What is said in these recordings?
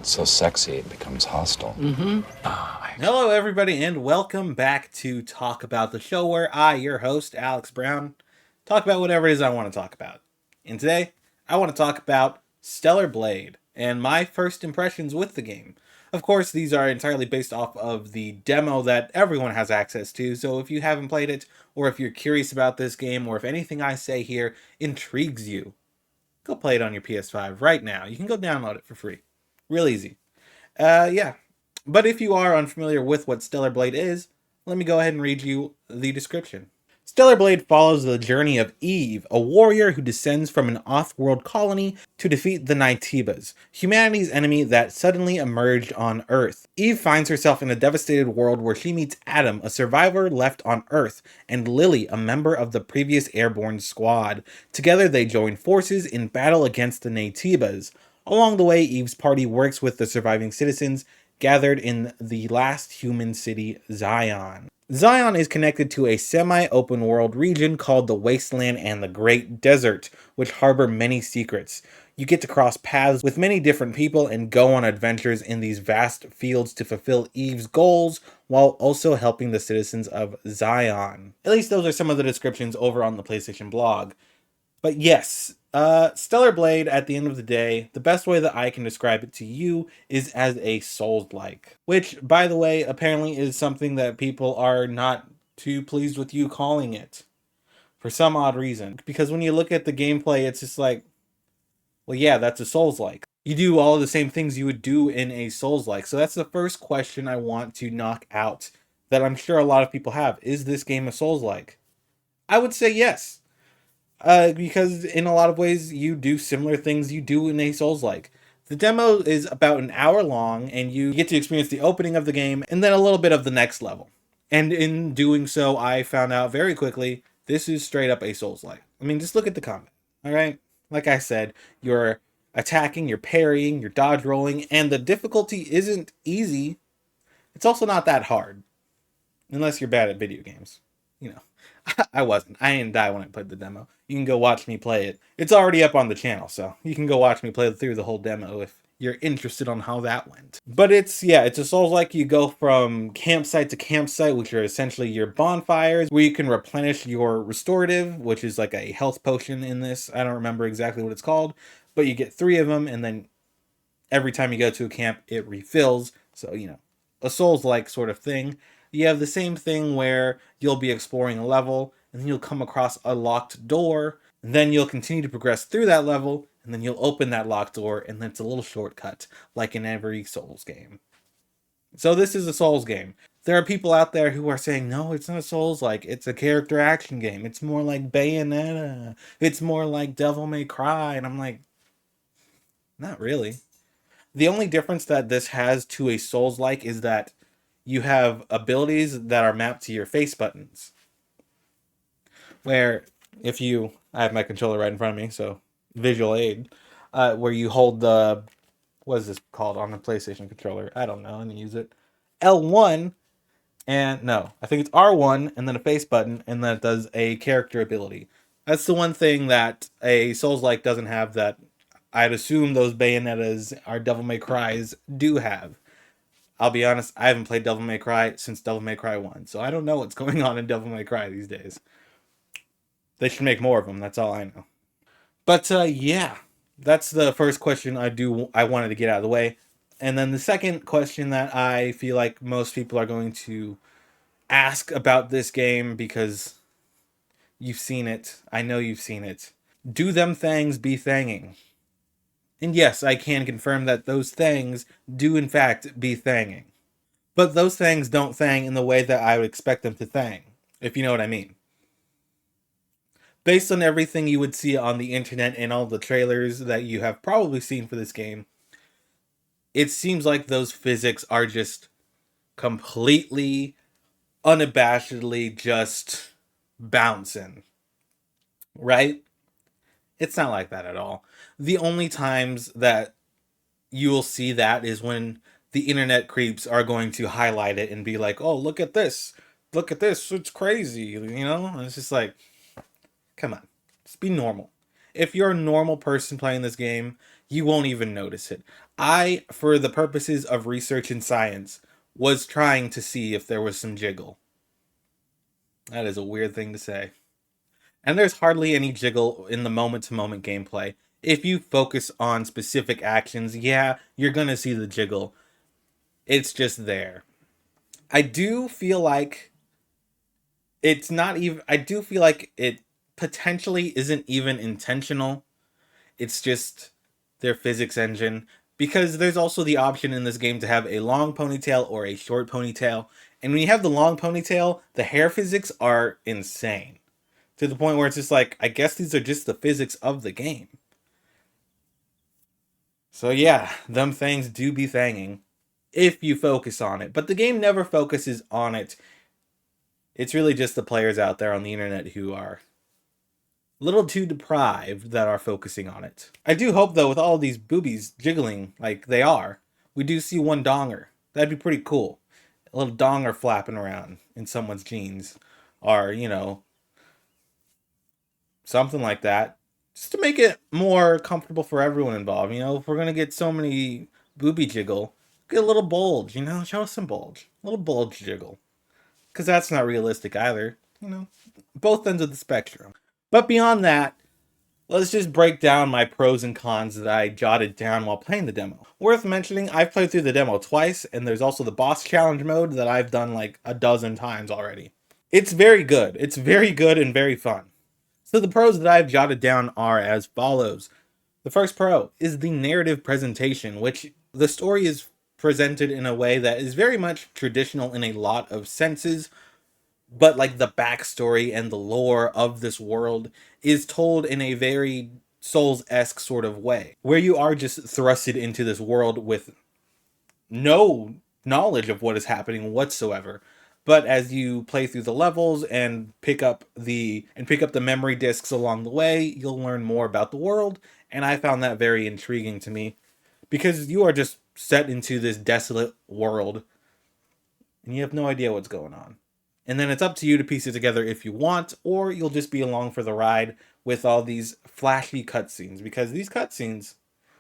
It's so sexy it becomes hostile. Hello, everybody, and welcome back to Talk About the show where I, your host, Alex Brown, talk about whatever it is I want to talk about. And today, I want to talk about Stellar Blade and my first impressions with the game. Of course, these are entirely based off of the demo that everyone has access to, so if you haven't played it, or if you're curious about this game, or if anything I say here intrigues you, go play it on your PS5 right now. You can go download it for free. Real easy. Yeah. But if you are unfamiliar with what Stellar Blade is, let me go ahead and read you the description. Stellar Blade follows the journey of Eve, a warrior who descends from an off-world colony to defeat the Nightibas, humanity's enemy that suddenly emerged on Earth. Eve finds herself in a devastated world where she meets Adam, a survivor left on Earth, and Lily, a member of the previous airborne squad. Together they join forces in battle against the Nightibas. Along the way, Eve's party works with the surviving citizens gathered in the last human city, Zion. Zion is connected to a semi-open world region called the Wasteland and the Great Desert, which harbor many secrets. You get to cross paths with many different people and go on adventures in these vast fields to fulfill Eve's goals while also helping the citizens of Zion. At least those are some of the descriptions over on the PlayStation blog. But yes, Stellar Blade, at the end of the day, the best way that I can describe it to you is as a Souls-like. Which, by the way, apparently is something that people are not too pleased with you calling it. For some odd reason. Because when you look at the gameplay, it's just like, well, yeah, that's a Souls-like. You do all the same things you would do in a Souls-like. So that's the first question I want to knock out that I'm sure a lot of people have. Is this game a Souls-like? I would say yes. Because in a lot of ways you do similar things you do in a Souls-like. The demo is about an hour long, and you get to experience the opening of the game and then a little bit of the next level. And in doing so, I found out very quickly this is straight up a Souls-like. I mean, just look at the combat. All right, like I said, you're attacking, you're parrying, you're dodge rolling, and the difficulty isn't easy. It's also not that hard, unless you're bad at video games. You know, I wasn't. I didn't die when I played the demo. You can go watch me play it. It's already up on the channel, so you can go watch me play through the whole demo if you're interested on how that went. But it's a Souls-like. You go from campsite to campsite, which are essentially your bonfires, where you can replenish your restorative, which is like a health potion in this. I don't remember exactly what it's called, but you get 3 of them, and then every time you go to a camp, it refills. So, a Souls-like sort of thing. You have the same thing where you'll be exploring a level, and then you'll come across a locked door, and then you'll continue to progress through that level, and then you'll open that locked door, and then it's a little shortcut, like in every Souls game. So this is a Souls game. There are people out there who are saying, no, it's not Souls-like, it's a character action game. It's more like Bayonetta. It's more like Devil May Cry. And I'm like, not really. The only difference that this has to a Souls-like is that you have abilities that are mapped to your face buttons. Where I have my controller right in front of me, so visual aid, where you hold what is this called on the PlayStation controller? I don't know, and use it. L1, and no, I think it's R1, and then a face button, and then it does a character ability. That's the one thing that a Souls-like doesn't have that I'd assume those Bayonettas or Devil May Cries do have. I'll be honest, I haven't played Devil May Cry since Devil May Cry 1, so I don't know what's going on in Devil May Cry these days. They should make more of them, that's all I know. But yeah, that's the first question I wanted to get out of the way. And then the second question that I feel like most people are going to ask about this game, because you've seen it, I know you've seen it. Do them things be thanging? And yes, I can confirm that those things do in fact be thanging. But those things don't thang in the way that I would expect them to thang, if you know what I mean. Based on everything you would see on the internet and all the trailers that you have probably seen for this game, it seems like those physics are just completely, unabashedly just bouncing. Right? It's not like that at all. The only times that you will see that is when the internet creeps are going to highlight it and be like, oh, look at this. Look at this. It's crazy. And it's just like, come on. Just be normal. If you're a normal person playing this game, You won't even notice it. I, for the purposes of research and science, was trying to see if there was some jiggle. That is a weird thing to say. And there's hardly any jiggle in the moment to moment gameplay. If you focus on specific actions, yeah, you're gonna see the jiggle. It's just there. I do feel like it's not even, I do feel like it potentially isn't even intentional. It's just their physics engine. Because there's also the option in this game to have a long ponytail or a short ponytail. And when you have the long ponytail, the hair physics are insane. To the point where it's just like, I guess these are just the physics of the game. So yeah, them things do be thanging if you focus on it. But the game never focuses on it. It's really just the players out there on the internet who are a little too deprived that are focusing on it. I do hope though, with all these boobies jiggling like they are, we do see one donger. That'd be pretty cool. A little donger flapping around in someone's jeans. Or, something like that. Just to make it more comfortable for everyone involved. If we're gonna get so many booby jiggle, get a little bulge, show us some bulge. A little bulge jiggle. Because that's not realistic either. Both ends of the spectrum. But beyond that, let's just break down my pros and cons that I jotted down while playing the demo. Worth mentioning, I've played through the demo twice, and there's also the boss challenge mode that I've done like a dozen times already. It's very good. It's very good and very fun. So the pros that I've jotted down are as follows. The first pro is the narrative presentation, which the story is presented in a way that is very much traditional in a lot of senses, but like the backstory and the lore of this world is told in a very Souls-esque sort of way, where you are just thrusted into this world with no knowledge of what is happening whatsoever. But as you play through the levels and pick up the memory discs along the way, you'll learn more about the world, and I found that very intriguing to me because you are just set into this desolate world and you have no idea what's going on. And then it's up to you to piece it together if you want, or you'll just be along for the ride with all these flashy cutscenes, because these cutscenes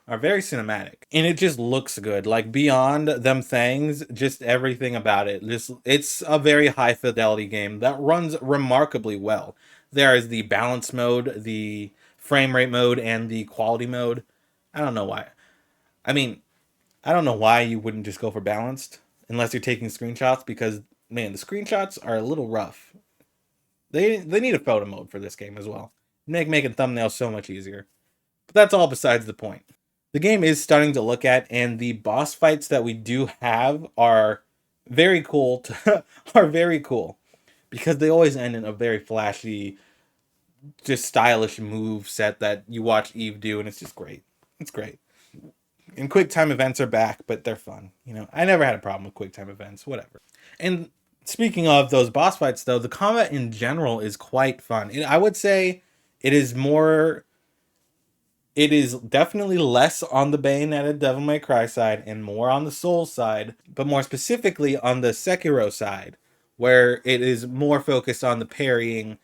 are very cinematic and it just looks good. Like beyond them things, just everything about it. It's a very high fidelity game that runs remarkably well. There is the balance mode, the frame rate mode, and the quality mode. I don't know why. I mean, I don't know why you wouldn't just go for balanced unless you're taking screenshots, because man, the screenshots are a little rough. They need a photo mode for this game as well. Make making thumbnails so much easier. But that's all besides the point. The game is stunning to look at, and the boss fights that we do have are very cool. Are very cool because they always end in a very flashy, just stylish move set that you watch Eve do, and it's just great. It's great. And quick time events are back, but they're fun. I never had a problem with quick time events. Whatever. And speaking of those boss fights, though, the combat in general is quite fun. I would say it is more. It is definitely less on the Bayonetta Devil May Cry side and more on the Souls side, but more specifically on the Sekiro side, where it is more focused on the parrying,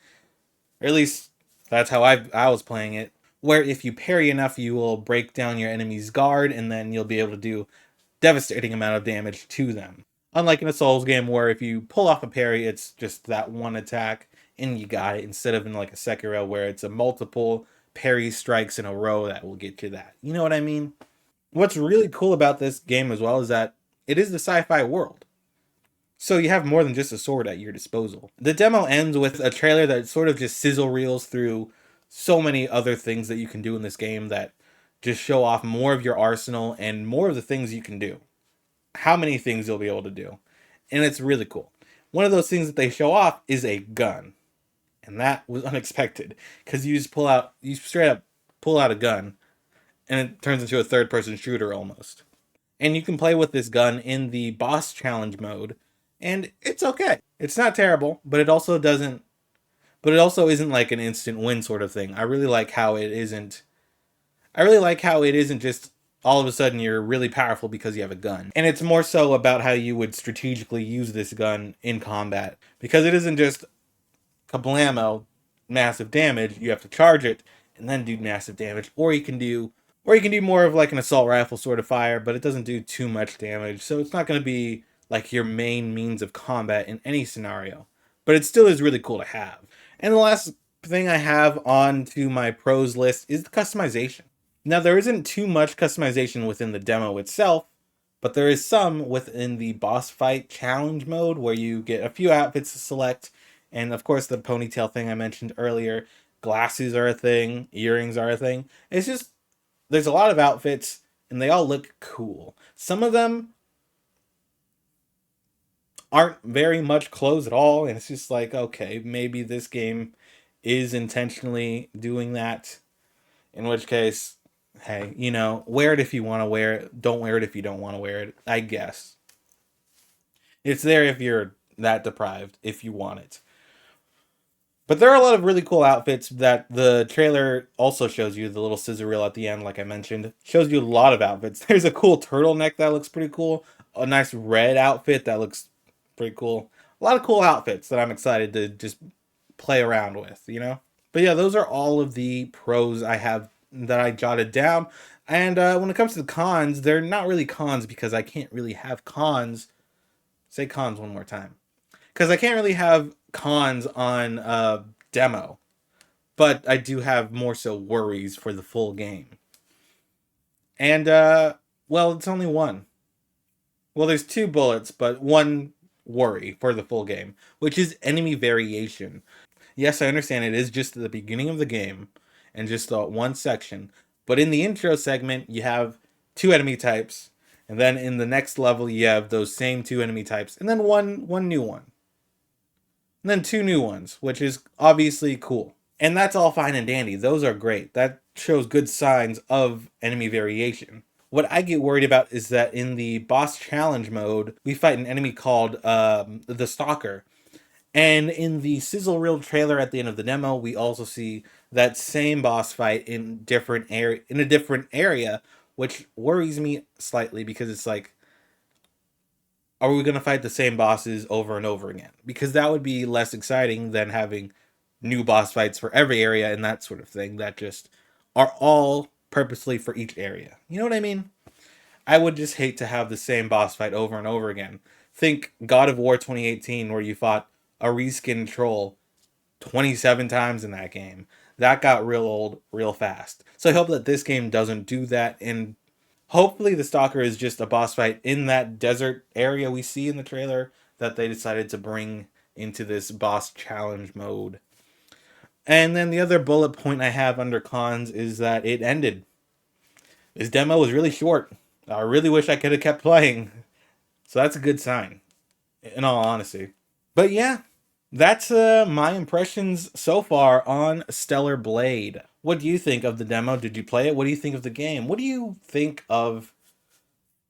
or at least that's how I was playing it, where if you parry enough, you will break down your enemy's guard, and then you'll be able to do devastating amount of damage to them. Unlike in a Souls game where if you pull off a parry, it's just that one attack and you got it, instead of in like a Sekiro where it's a multiple parry strikes in a row that will get you that. You know what I mean? What's really cool about this game as well is that it is the sci-fi world. So you have more than just a sword at your disposal. The demo ends with a trailer that sort of just sizzle reels through so many other things that you can do in this game that just show off more of your arsenal and more of the things you can do. How many things you'll be able to do. And it's really cool. One of those things that they show off is a gun. And that was unexpected because you straight up pull out a gun and it turns into a third person shooter almost. And you can play with this gun in the boss challenge mode, and it's okay. It's not terrible, but it also isn't like an instant win sort of thing. I really like how it isn't just all of a sudden you're really powerful because you have a gun. And it's more so about how you would strategically use this gun in combat, because it isn't just kablamo, massive damage. You have to charge it and then do massive damage, or you can do Or you can do more of like an assault rifle sort of fire, but it doesn't do too much damage. So it's not going to be like your main means of combat in any scenario. But it still is really cool to have. And the last thing I have on to my pros list is the customization. Now, there isn't too much customization within the demo itself, but there is some within the boss fight challenge mode where you get a few outfits to select. And of course, the ponytail thing I mentioned earlier. Glasses are a thing, earrings are a thing. It's just, there's a lot of outfits and they all look cool. Some of them aren't very much clothes at all, and it's just like, okay, maybe this game is intentionally doing that. In which case, hey, wear it if you want to wear it. Don't wear it if you don't want to wear it, I guess. It's there if you're that deprived, if you want it. But there are a lot of really cool outfits that the trailer also shows you. The little scissor reel at the end, like I mentioned, shows you a lot of outfits. There's a cool turtleneck that looks pretty cool. A nice red outfit that looks pretty cool. A lot of cool outfits that I'm excited to just play around with. But yeah, those are all of the pros I have that I jotted down. And when it comes to the cons, they're not really cons because I can't really have cons. Say cons one more time. Because I can't really have cons on demo. But I do have more so worries for the full game. And, well, it's only one. Well, there's two bullets, but one worry for the full game, which is enemy variation. Yes, I understand it is just the beginning of the game and just one section. But in the intro segment, you have two enemy types. And then in the next level, you have those same two enemy types. And then one new one. And then two new ones, which is obviously cool. And that's all fine and dandy. Those are great. That shows good signs of enemy variation. What I get worried about is that in the boss challenge mode, we fight an enemy called the Stalker. And in the sizzle reel trailer at the end of the demo, we also see that same boss fight in a different area, which worries me slightly because it's like, are we going to fight the same bosses over and over again? Because that would be less exciting than having new boss fights for every area and that sort of thing that just are all purposely for each area. You know what I mean? I would just hate to have the same boss fight over and over again. Think God of War 2018 where you fought a reskin troll 27 times in that game. That got real old real fast. So I hope that this game doesn't do that, and hopefully the Stalker is just a boss fight in that desert area we see in the trailer that they decided to bring into this boss challenge mode. And then the other bullet point I have under cons is that it ended. This demo was really short. I really wish I could have kept playing. So that's a good sign, in all honesty. But yeah, that's my impressions so far on Stellar Blade. What do you think of the demo? Did you play it? What do you think of the game? What do you think of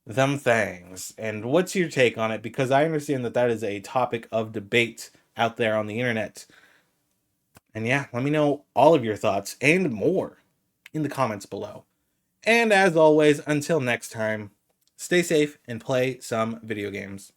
them things? And what's your take on it? Because I understand that that is a topic of debate out there on the internet. And yeah, let me know all of your thoughts and more in the comments below. And as always, until next time, stay safe and play some video games.